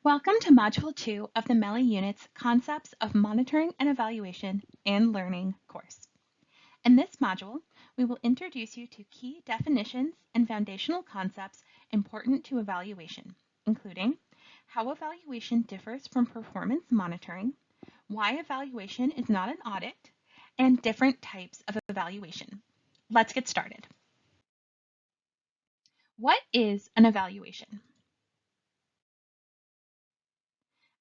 Welcome to Module 2 of the MELI Unit's Concepts of Monitoring and Evaluation and Learning course. In this module, we will introduce you to key definitions and foundational concepts important to evaluation, including how evaluation differs from performance monitoring, why evaluation is not an audit, and different types of evaluation. Let's get started. What is an evaluation?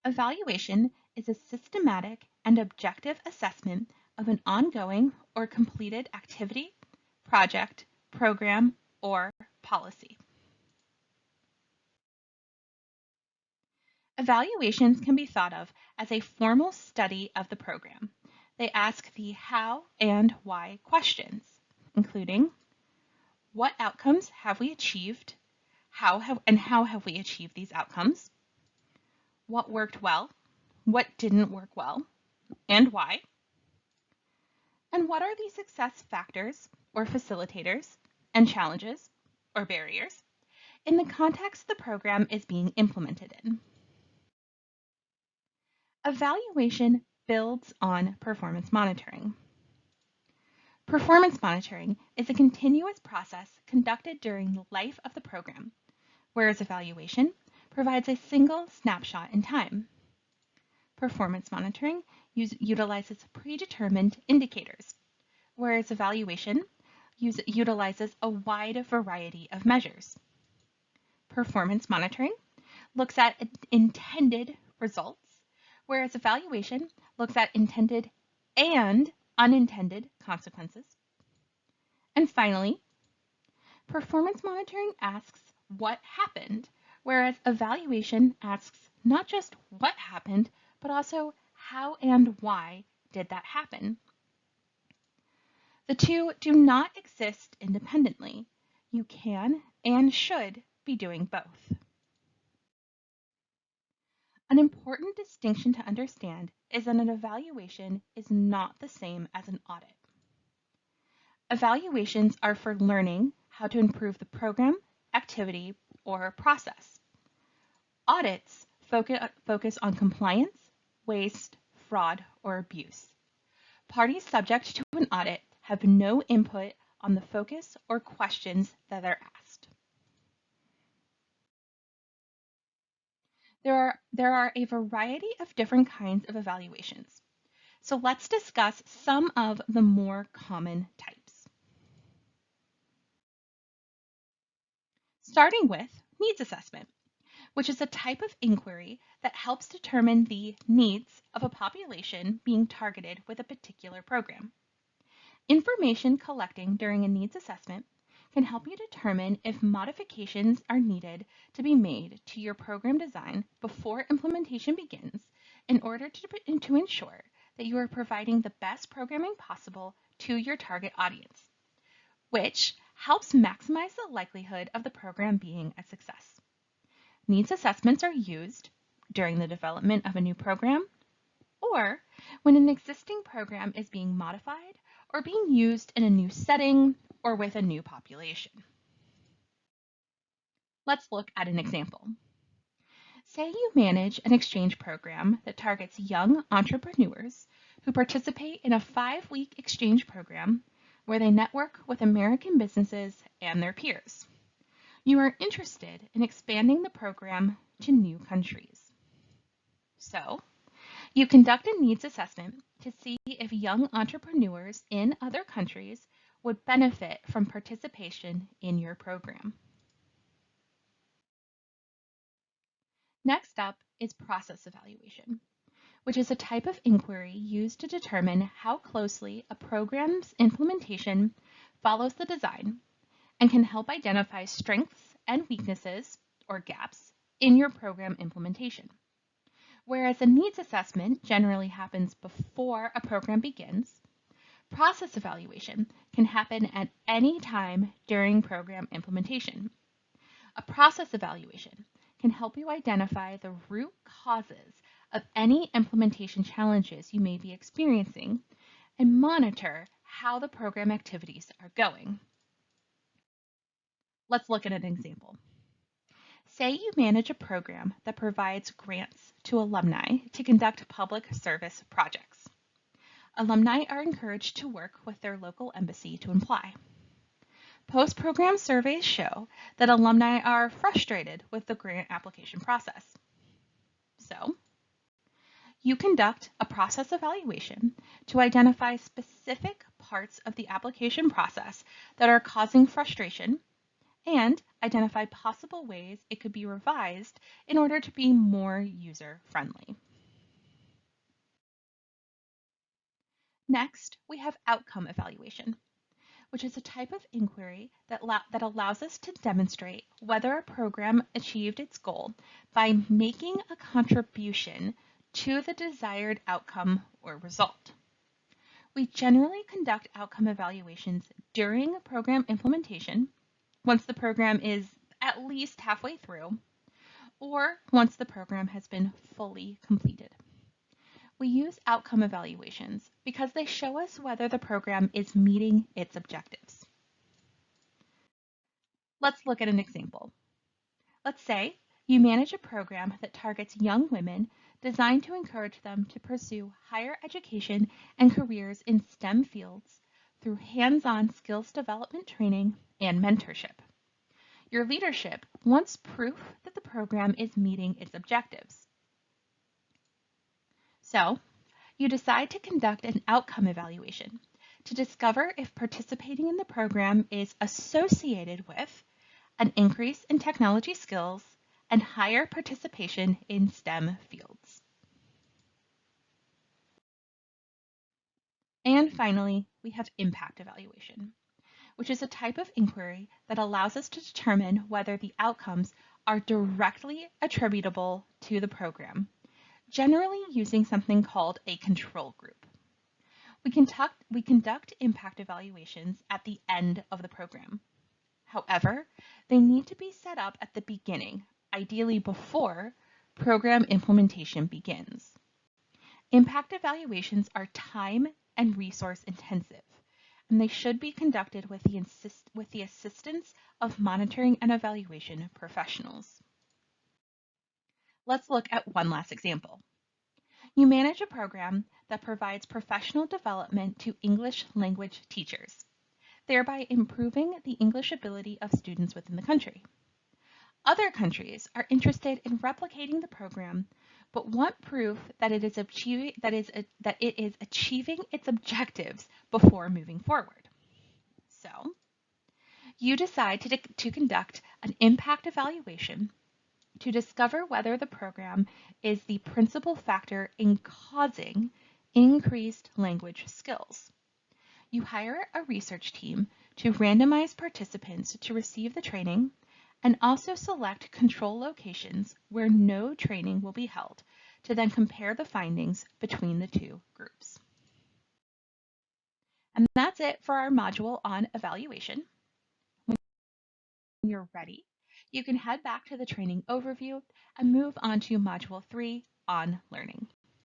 Evaluation is a systematic and objective assessment of an ongoing or completed activity, project, program, or policy. Evaluations can be thought of as a formal study of the program. They ask the how and why questions, including what outcomes have we achieved, how have we achieved these outcomes, what worked well, what didn't work well, and why, and what are the success factors or facilitators and challenges or barriers in the context the program is being implemented in. Evaluation builds on performance monitoring. Performance monitoring is a continuous process conducted during the life of the program, whereas evaluation provides a single snapshot in time. Performance monitoring utilizes predetermined indicators, whereas evaluation utilizes a wide variety of measures. Performance monitoring looks at intended results, whereas evaluation looks at intended and unintended consequences. And finally, performance monitoring asks what happened, whereas evaluation asks not just what happened, but also how and why did that happen. The two do not exist independently. You can and should be doing both. An important distinction to understand is that an evaluation is not the same as an audit. Evaluations are for learning how to improve the program, activity, or process. Audits focus on compliance, waste, fraud, or abuse. Parties subject to an audit have no input on the focus or questions that are asked. There are a variety of different kinds of evaluations. So let's discuss some of the more common types. Starting with needs assessment, which is a type of inquiry that helps determine the needs of a population being targeted with a particular program. Information collecting during a needs assessment can help you determine if modifications are needed to be made to your program design before implementation begins in order to ensure that you are providing the best programming possible to your target audience, which helps maximize the likelihood of the program being a success. Needs assessments are used during the development of a new program or when an existing program is being modified or being used in a new setting or with a new population. Let's look at an example. Say you manage an exchange program that targets young entrepreneurs who participate in a 5-week exchange program where they network with American businesses and their peers. You are interested in expanding the program to new countries. So, you conduct a needs assessment to see if young entrepreneurs in other countries would benefit from participation in your program. Next up is process evaluation, which is a type of inquiry used to determine how closely a program's implementation follows the design and can help identify strengths and weaknesses or gaps in your program implementation. Whereas a needs assessment generally happens before a program begins, process evaluation can happen at any time during program implementation. A process evaluation can help you identify the root causes of any implementation challenges you may be experiencing and monitor how the program activities are going. Let's look at an example. Say you manage a program that provides grants to alumni to conduct public service projects. Alumni are encouraged to work with their local embassy to apply. Post-program surveys show that alumni are frustrated with the grant application process. So, you conduct a process evaluation to identify specific parts of the application process that are causing frustration and identify possible ways it could be revised in order to be more user-friendly. Next, we have outcome evaluation, which is a type of inquiry that allows us to demonstrate whether a program achieved its goal by making a contribution to the desired outcome or result. We generally conduct outcome evaluations during program implementation, once the program is at least halfway through, or once the program has been fully completed. We use outcome evaluations because they show us whether the program is meeting its objectives. Let's look at an example. Let's say you manage a program that targets young women designed to encourage them to pursue higher education and careers in STEM fields through hands-on skills development training and mentorship. Your leadership wants proof that the program is meeting its objectives. So, you decide to conduct an outcome evaluation to discover if participating in the program is associated with an increase in technology skills and higher participation in STEM fields. And finally, we have impact evaluation, which is a type of inquiry that allows us to determine whether the outcomes are directly attributable to the program, generally using something called a control group. We conduct impact evaluations at the end of the program. However, they need to be set up at the beginning, ideally before program implementation begins. Impact evaluations are time and resource intensive, and they should be conducted with the assistance of monitoring and evaluation professionals. Let's look at one last example. You manage a program that provides professional development to English language teachers, thereby improving the English ability of students within the country. Other countries are interested in replicating the program, but want proof that it is achieving its objectives before moving forward. So, you decide to conduct an impact evaluation to discover whether the program is the principal factor in causing increased language skills. You hire a research team to randomize participants to receive the training and also select control locations where no training will be held to then compare the findings between the two groups. And that's it for our module on evaluation. When you're ready, you can head back to the training overview and move on to module 3 on learning.